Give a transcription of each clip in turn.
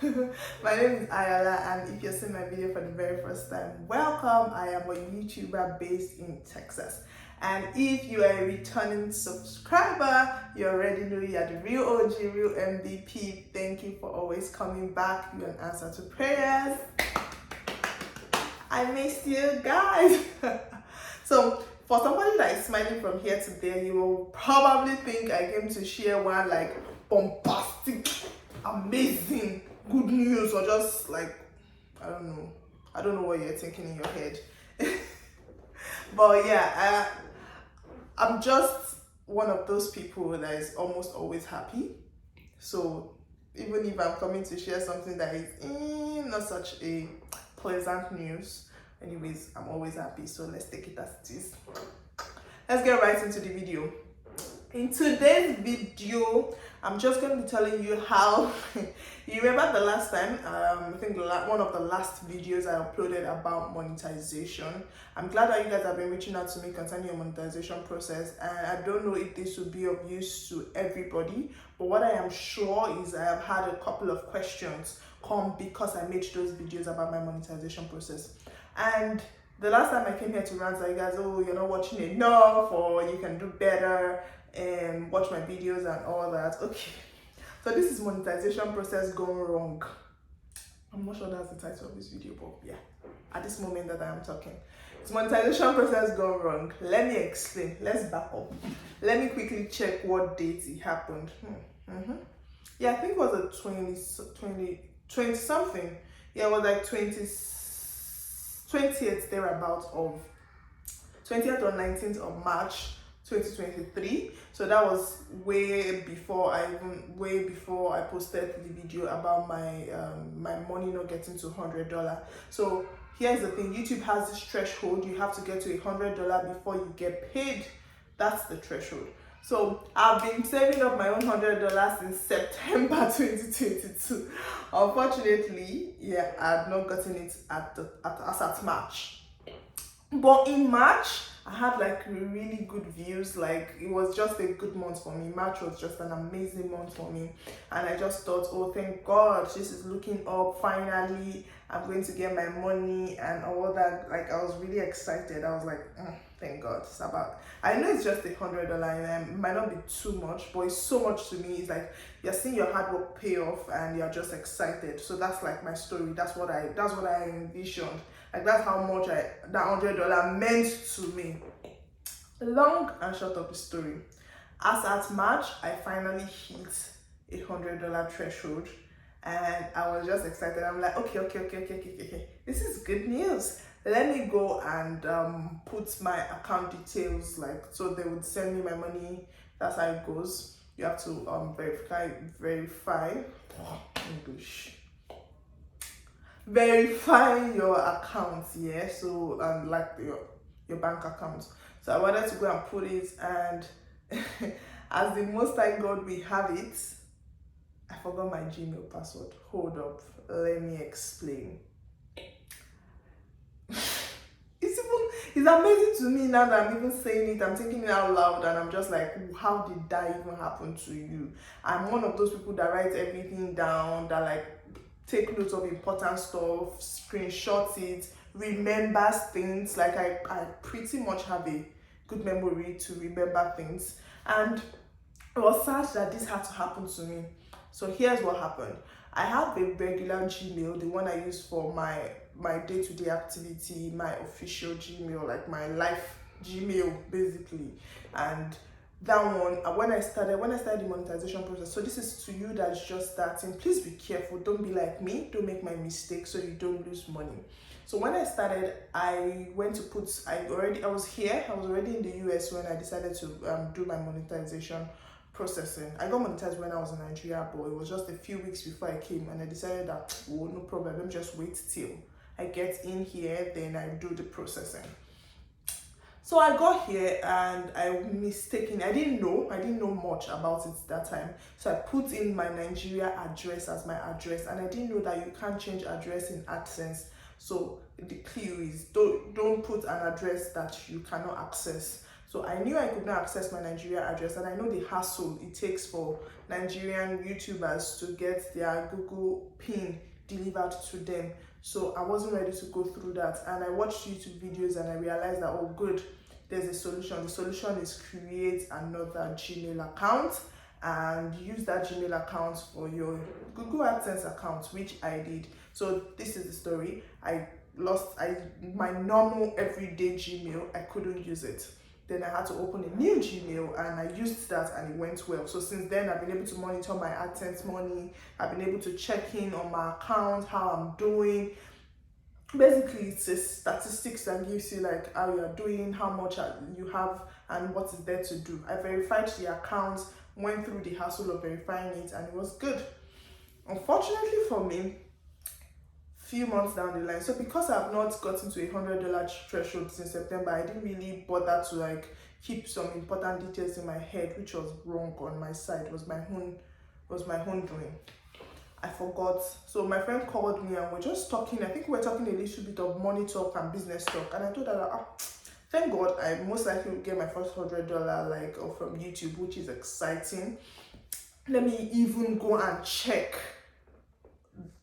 My name is Ayala, and if you're seeing my video for the very first time, welcome. I am a YouTuber based in Texas. And if you are a returning subscriber, you already know you are the real OG, real MVP. Thank you for always coming back. You're an answer to prayers. I missed you guys. So for somebody that is smiling from here to there, you will probably think I came to share one like bombastic, amazing, good news, or just like, I don't know what you're thinking in your head. But yeah, I'm just one of those people that is almost always happy. So even if I'm coming to share something that is not such a pleasant news, anyways, I'm always happy. So let's take it as it is. Let's get right into the video. In today's video, I'm just going to be telling you how you remember the last time, I think one of the last videos I uploaded about monetization. I'm glad that you guys have been reaching out to me concerning your monetization process, and I don't know if this will be of use to everybody, but what I am sure is I have had a couple of questions come because I made those videos about my monetization process. And the last time I came here to rant, you guys, oh, you're not watching enough, or you can do better, and watch my videos and all that. Okay, so this is monetization process gone wrong. I'm not sure that's the title of this video, but yeah, at this moment that I am talking, it's monetization process gone wrong. Let me explain. Let's back up. Let me quickly check what date it happened. Yeah, I think it was a 20 something. Yeah, it was like 20th thereabouts of 20th or 19th of March 2023. So that was way before I posted the video about my my money not getting to $100. So here's the thing, YouTube has this threshold. You have to get to $100 before you get paid. That's the threshold. So I've been saving up my own $100 since September 2022. Unfortunately, yeah, I had not gotten it at March. But in March, I had like really good views. Like, it was just a good month for me. March was just an amazing month for me, and I just thought, oh, thank God, this is looking up. Finally, I'm going to get my money and all that. Like, I was really excited. I was like, thank God. It's about, I know it's just $100 and it might not be too much, but it's so much to me. It's like you're seeing your hard work pay off and you're just excited. So that's like my story. That's what I envisioned. Like, that's how much that $100 meant to me. Long and short of the story, as at March, I finally hit $100 threshold, and I was just excited. I'm like, okay. This is good news. Let me go and put my account details, like, so they would send me my money. That's how it goes. You have to verify your account, yeah. So like your bank account. So I wanted to go and put it, and as the most High God we have it, I forgot my Gmail password. Hold up, let me explain. It's amazing to me now that I'm even saying it. I'm thinking it out loud, and I'm just like, how did that even happen to you? I'm one of those people that writes everything down, that like take notes of important stuff, screenshots it, remembers things. Like, I pretty much have a good memory to remember things, and it was sad that this had to happen to me. So here's what happened. I have a regular Gmail, the one I use for my day-to-day activity, my official Gmail, like my life Gmail basically. And that one, when I started the monetization process, so this is to you that's just starting, please be careful. Don't be like me. Don't make my mistake so you don't lose money. So when I started, I went to I was already in the US when I decided to do my monetization processing. I got monetized when I was in Nigeria, but it was just a few weeks before I came, and I decided that, oh, no problem, let me just wait till I get in here, then I do the processing. So I got here, and I didn't know much about it that time. So I put in my Nigeria address as my address, and I didn't know that you can't change address in AdSense. So the clue is don't put an address that you cannot access. So I knew I could not access my Nigeria address, and I know the hassle it takes for Nigerian YouTubers to get their Google PIN delivered to them. So I wasn't ready to go through that, and I watched YouTube videos and I realized that, oh good, there's a solution. The solution is create another Gmail account and use that Gmail account for your Google AdSense account, which I did. So this is the story. I lost my normal everyday Gmail. I couldn't use it. Then I had to open a new Gmail, and I used that, and it went well. So since then, I've been able to monitor my AdSense money. I've been able to check in on my account, how I'm doing. Basically, it's a statistics that gives you like how you're doing, how much you have, and what is there to do. I verified the account, went through the hassle of verifying it, and it was good. Unfortunately for me, few months down the line, so because I've not gotten to $100 threshold since September, I didn't really bother to like keep some important details in my head, which was wrong on my side. It was my own doing. I forgot. So my friend called me and we're just talking. I think we're talking a little bit of money talk and business talk. And I told her, thank God, I most likely will get my first $100 like from YouTube, which is exciting. Let me even go and check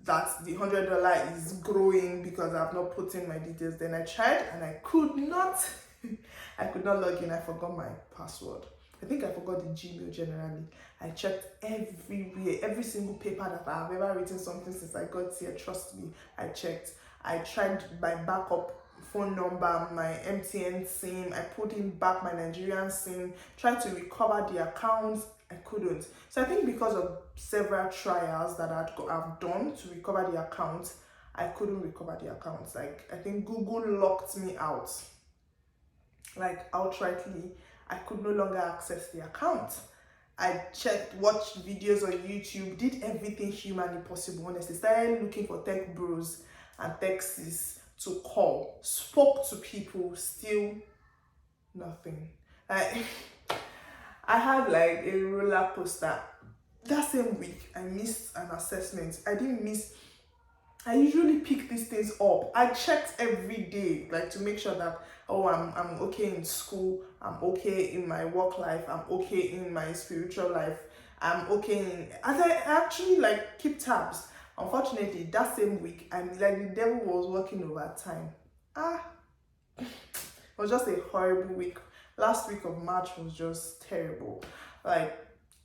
that the $100 is growing because I've not put in my details. Then I tried and I could not log in. I forgot my password. I think I forgot the Gmail generally. I checked everywhere, every single paper that I have ever written something since I got here. Trust me, I checked. I tried my backup phone number, my MTN SIM. I put in back my Nigerian SIM, tried to recover the accounts. I couldn't. So I think because of several trials that I've done to recover the account, I couldn't recover the accounts. Like, I think Google locked me out. Like, outrightly, I could no longer access the account. I checked, watched videos on YouTube, did everything humanly possible, honestly. Started looking for tech bros and techies to call. Spoke to people, still nothing. I had like a roller coaster. That same week, I missed an assessment. I usually pick these things up. I checked every day, like to make sure that, oh, I'm okay in school, I'm okay in my work life, I'm okay in my spiritual life, I'm okay in, as I actually like keep tabs. Unfortunately, that same week, I'm like the devil was working overtime. It was just a horrible week. Last week of March was just terrible. Like,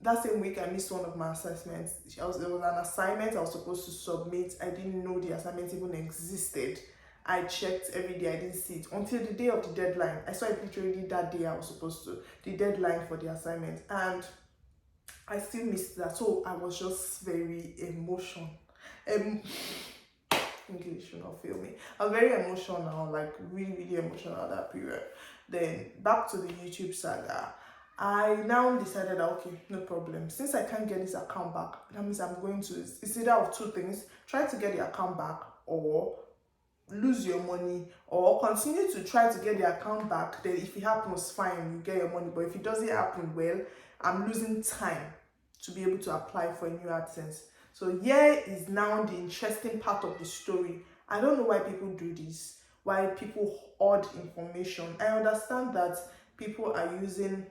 that same week, I missed one of my assessments. There was an assignment I was supposed to submit. I didn't know the assignment even existed. I checked every day, I didn't see it until the day of the deadline. I saw it literally that day I was supposed to, the deadline for the assignment, and I still missed that. So I was just very emotional. English will not fail me. I was very emotional, like really, really emotional that period. Then back to the YouTube saga. I now decided that, okay, no problem. Since I can't get this account back, that means I'm going to, it's either of two things: try to get the account back or lose your money, or continue to try to get the account back. Then if it happens, fine, you get your money. But if it doesn't happen, well, I'm losing time to be able to apply for a new AdSense. So here is now the interesting part of the story. I don't know why people do this, why people hoard information. I understand that people are using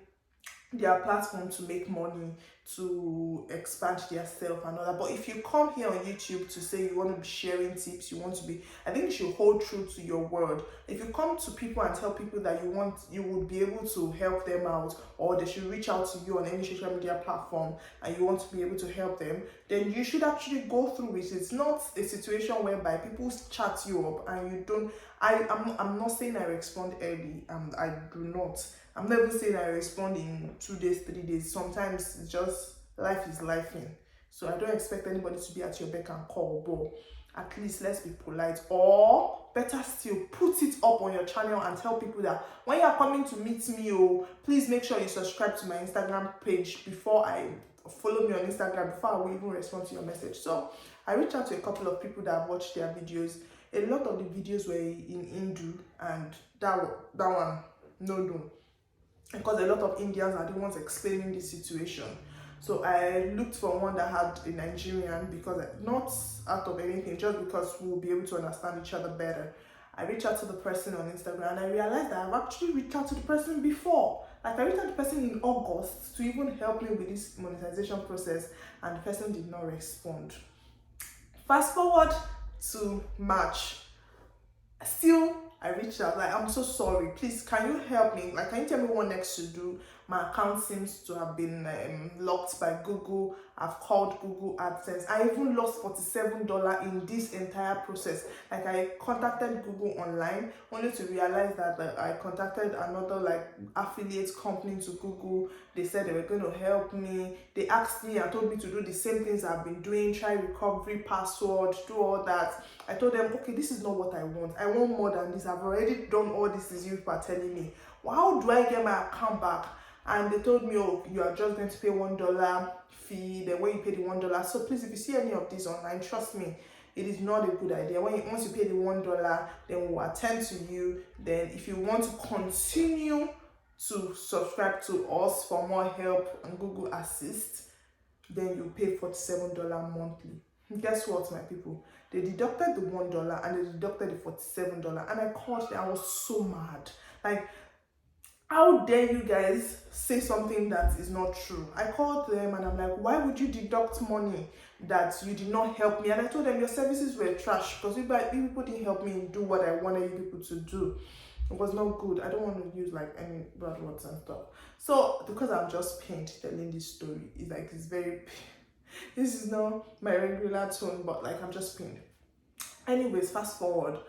their platform to make money, to expand their self and all that. But if you come here on YouTube to say you want to be sharing tips, you want to be, I think you should hold true to your word. If you come to people and tell people that you would be able to help them out, or they should reach out to you on any social media platform and you want to be able to help them, then you should actually go through it. It's not a situation whereby people chat you up and you don't. I'm not saying I respond early. I do not. I'm never saying I respond in 2 days, 3 days. Sometimes it's just life is lifing. So I don't expect anybody to be at your beck and call, but at least let's be polite. Or better still, put it up on your channel and tell people that when you're coming to meet me, please make sure you subscribe to my Instagram page before follow me on Instagram before I will even respond to your message. So I reached out to a couple of people that have watched their videos. A lot of the videos were in Hindu, and that one, no. Because a lot of Indians are the ones explaining the situation. So I looked for one that had a Nigerian, because not out of anything, just because we'll be able to understand each other better. I reached out to the person on Instagram and I realized that I've actually reached out to the person before. Like I reached out to the person in August to even help me with this monetization process, and the person did not respond. Fast forward to March. Still, I reached out, like, I'm so sorry, please, can you help me? Like, can you tell me what next to do? My account seems to have been locked by Google. I've called Google AdSense. I even lost $47 in this entire process. Like, I contacted Google online only to realize that I contacted another like affiliate company to Google. They said they were going to help me. They asked me and told me to do the same things I've been doing, try recovery password, do all that. I told them, okay, this is not what I want. I want more than this. I've already done all this as you are telling me. Well, how do I get my account back? And they told me, oh, you are just going to pay $1 fee. Then when you pay the $1, so please, if you see any of this online, trust me, it is not a good idea. Once you pay the $1, then we'll attend to you. Then if you want to continue to subscribe to us for more help and Google Assist, then you pay $47 monthly. Guess what, my people? They deducted the $1 and they deducted the $47, and I called them. I was so mad. Like, how dare you guys say something that is not true? I called them and I'm like, why would you deduct money that you did not help me? And I told them your services were trash because you people didn't help me do what I wanted you people to do. It was not good. I don't want to use like any bad words and stuff. So because I'm just pained telling this story, it's very this is not my regular tone, but like I'm just pained. Anyways, fast forward,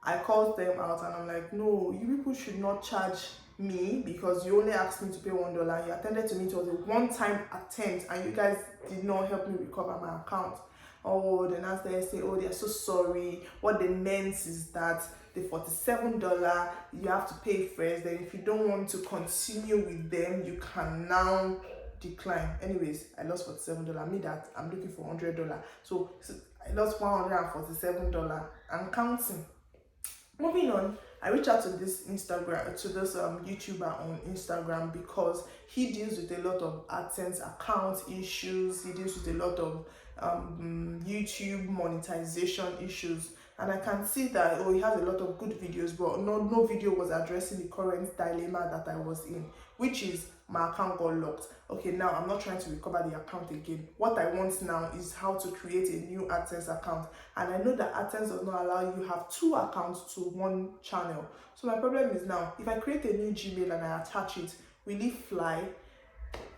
I called them out and I'm like, no, you people should not charge me because you only asked me to pay $1. You attended to me. It was a one-time attempt and you guys did not help me recover my account. Oh, then as they say, oh, they're so sorry. What they meant is that the $47 you have to pay first. Then if you don't want to continue with them, you can now decline. Anyways, I lost $47. Me that I'm looking for $100. So I lost $147. I'm counting. Moving on, I reached out to this YouTuber on Instagram because he deals with a lot of AdSense account issues. He deals with a lot of YouTube monetization issues, and I can see that he has a lot of good videos, but no video was addressing the current dilemma that I was in, which is my account got locked. Okay, now I'm not trying to recover the account again. What I want now is how to create a new AdSense account, and I know that AdSense does not allow you to have two accounts to one channel. So my problem is now, if I create a new Gmail and I attach it, will it fly?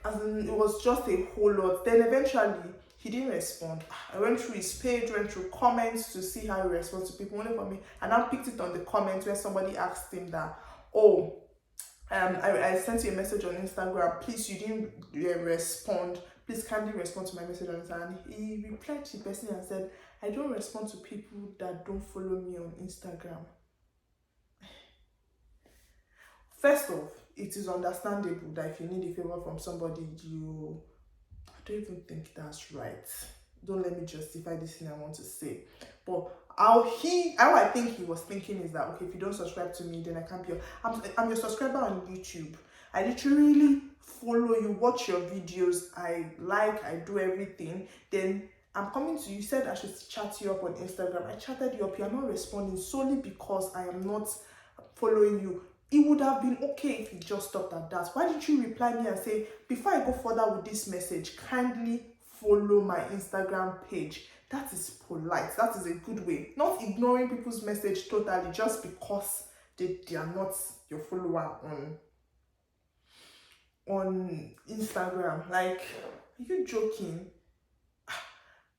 As in, it was just a whole lot. Then eventually he didn't respond. I went through his page, went through comments to see how he responds to people. Only for me, and I picked it on the comments where somebody asked him that, oh, I sent you a message on Instagram, please, you didn't respond, please kindly respond to my message on Instagram. And he replied to the person and said, I don't respond to people that don't follow me on Instagram. First off, it is understandable that if you need a favor from somebody, I don't even think that's right. Don't let me justify this thing I want to say. But how I think he was thinking is that, okay, if you don't subscribe to me, then I can't be I'm your subscriber on YouTube. I literally follow you, watch your videos, I do everything. Then I'm coming to you, said I should chat you up on Instagram. I chatted you up, you're not responding solely because I am not following you. It would have been okay if you just stopped at that. Why didn't you reply me and say, before I go further with this message, kindly follow my Instagram page? That is polite. That is a good way. Not ignoring people's message totally just because they are not your follower on Instagram. Like, are you joking?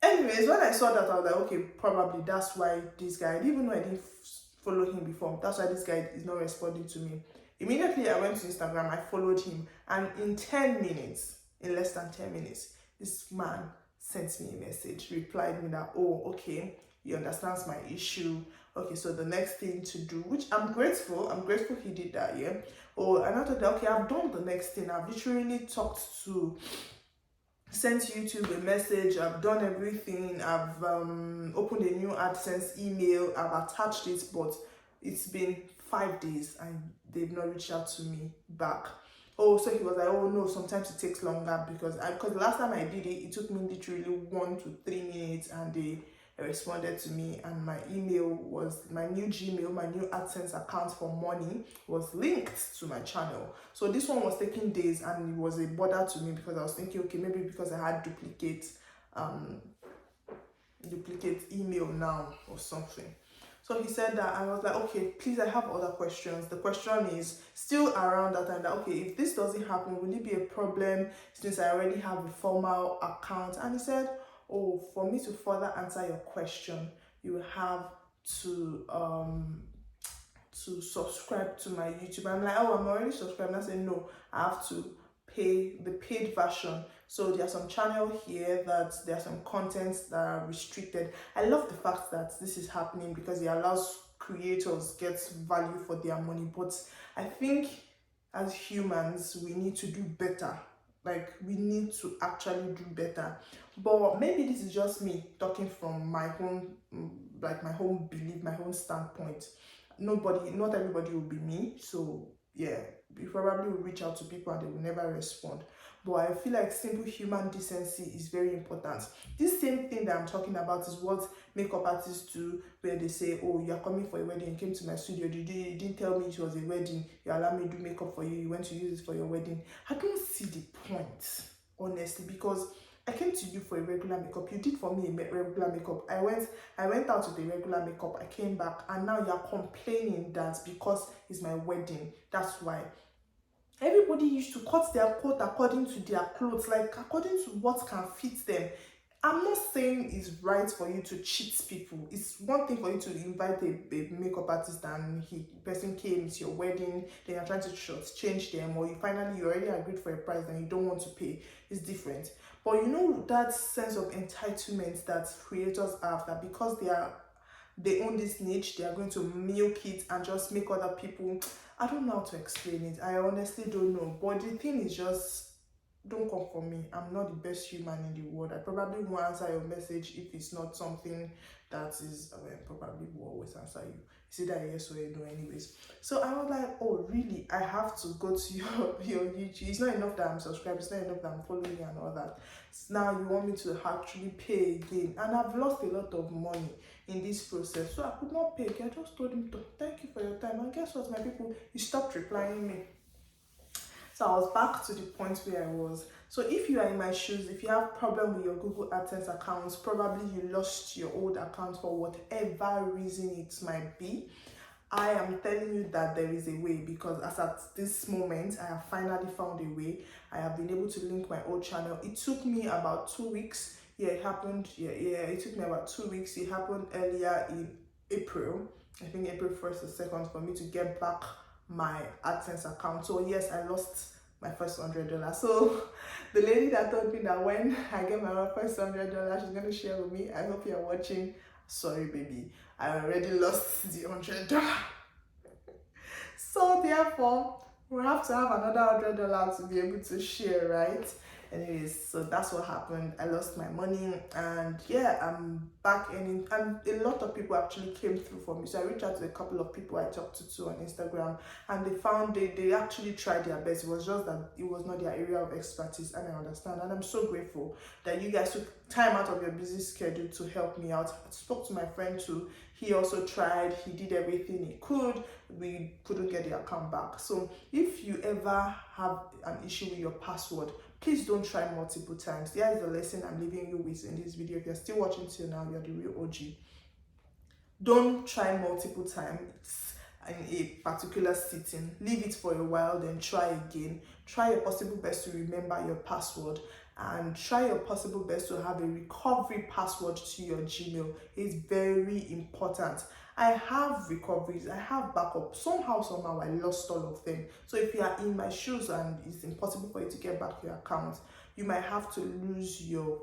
Anyways, when I saw that, I was like, okay, probably that's why this guy, even though I didn't follow him before, that's why this guy is not responding to me. Immediately I went to Instagram, I followed him, and in less than 10 minutes, this man sent me a message, replied me that, oh, okay, he understands my issue. Okay, so the next thing to do, which I'm grateful he did that, yeah. Oh, and I thought that, okay, I've done the next thing. I've literally sent YouTube a message, I've done everything, I've opened a new AdSense email, I've attached it, but it's been 5 days and they've not reached out to me back. Oh, so he was like, oh no, sometimes it takes longer because the last time I did it, it took me literally 1 to 3 minutes and they responded to me, and my email was, my new Gmail, my new AdSense account for money was linked to my channel. So this one was taking days, and it was a bother to me because I was thinking, okay, maybe because I had duplicate email now or something. So he said that, I was like, okay, please, I have other questions. The question is still around that time, that okay, if this doesn't happen, will it be a problem since I already have a formal account? And he said, oh, for me to further answer your question, you will have to subscribe to my YouTube. I'm like, oh, I'm already subscribed. And I said, no, I have to pay the paid version. So there are some channels here that there are some contents that are restricted. I love the fact that this is happening because it allows creators get value for their money. But I think as humans, we need to do better. Like, we need to actually do better. But maybe this is just me talking from my own, like my own belief, my own standpoint. Not everybody will be me. So yeah, you probably will reach out to people and they will never respond. But I feel like simple human decency is very important. This same thing that I'm talking about is what makeup artists do, where they say, oh, you're coming for a wedding, you came to my studio, you didn't tell me it was a wedding, you allowed me to do makeup for you, you went to use it for your wedding. I don't see the point, honestly, because I came to you for a regular makeup, you did for me a regular makeup, I went out with a regular makeup, I came back, and now you're complaining that because it's my wedding, that's why. Everybody used to cut their coat according to their clothes, like according to what can fit them. I'm not saying it's right for you to cheat people. It's one thing for you to invite a makeup artist and person came, it's your wedding, then you're trying to change them, or you already agreed for a price and you don't want to pay. It's different. But you know that sense of entitlement that creators have, that because they own this niche, they are going to milk it and just make other people. I don't know how to explain it. I honestly don't know. But the thing is just, don't come for me. I'm not the best human in the world. I probably won't answer your message if it's not something that is, probably will always answer you. It's either a yes or a no anyways. So I was like, oh really? I have to go to your YouTube. It's not enough that I'm subscribed. It's not enough that I'm following you and all that. Now you want me to actually pay again. And I've lost a lot of money in this process. So I could not pay. I just told him, thank you for your time. And guess what, my people? He stopped replying me. So I was back to the point where I was. So if you are in my shoes, if you have problem with your Google AdSense accounts, probably you lost your old account for whatever reason it might be, I am telling you that there is a way, because as at this moment, I have finally found a way. I have been able to link my old channel. It took me about 2 weeks. Yeah, it happened. Yeah, it took me about 2 weeks. It happened earlier in April. I think April 1st or 2nd for me to get back my AdSense account. So yes, I lost my first $100. So the lady that told me that when I get my first $100, she's gonna share with me. I hope you're watching. Sorry, baby, I already lost the $100. So therefore, we have to have another $100 to be able to share, right? Anyways, so that's what happened. I lost my money, and yeah, I'm back in, and a lot of people actually came through for me. So I reached out to a couple of people I talked to on Instagram, and they actually tried their best. It was just that it was not their area of expertise, and I understand, and I'm so grateful that you guys took time out of your busy schedule to help me out. I spoke to my friend too. He also tried, he did everything he could. We couldn't get the account back. So if you ever have an issue with your password, please don't try multiple times. There is the lesson I'm leaving you with in this video. If you're still watching till now, you're the real OG. Don't try multiple times in a particular sitting. Leave it for a while, then try again. Try your possible best to remember your password, and try your possible best to have a recovery password to your Gmail. It's very important. I have recoveries, I have backup. Somehow I lost all of them. So if you are in my shoes and it's impossible for you to get back your account, you might have to lose your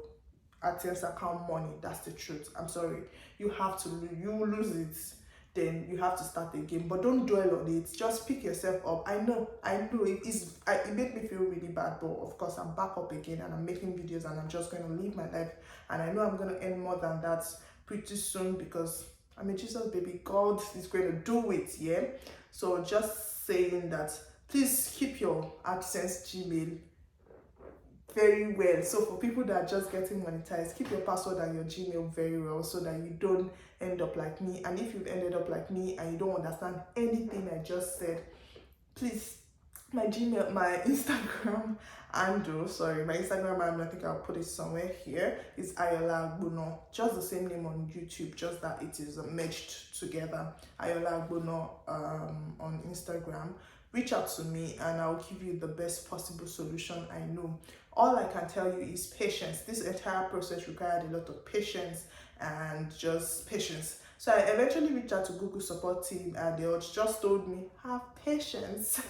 AdSense account money. That's the truth. I'm sorry. You have to lose it, then you have to start again. But don't dwell on it. Just pick yourself up. I know it made me feel really bad, but of course I'm back up again and I'm making videos and I'm just going to live my life, and I know I'm going to earn more than that pretty soon, because I'm a Jesus baby. God is going to do it, yeah? So just saying that, please keep your AdSense Gmail very well. So for people that are just getting monetized, keep your password and your Gmail very well so that you don't end up like me. And if you've ended up like me and you don't understand anything I just said, please, my Gmail, my Instagram handle, my Instagram handle, I think I'll put it somewhere here, is Ayola Agbono. Just the same name on YouTube, just that it is merged together. Ayola Agbono on Instagram. Reach out to me and I'll give you the best possible solution I know. All I can tell you is patience. This entire process required a lot of patience and just patience. So I eventually reached out to Google support team and they just told me, have patience.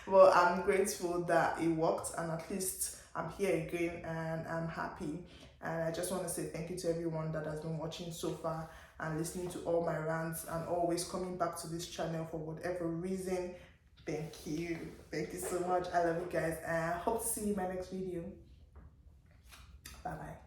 Well, I'm grateful that it worked and at least I'm here again and I'm happy. And I just want to say thank you to everyone that has been watching so far and listening to all my rants and always coming back to this channel for whatever reason. Thank you so much. I love you guys and I hope to see you in my next video. Bye bye.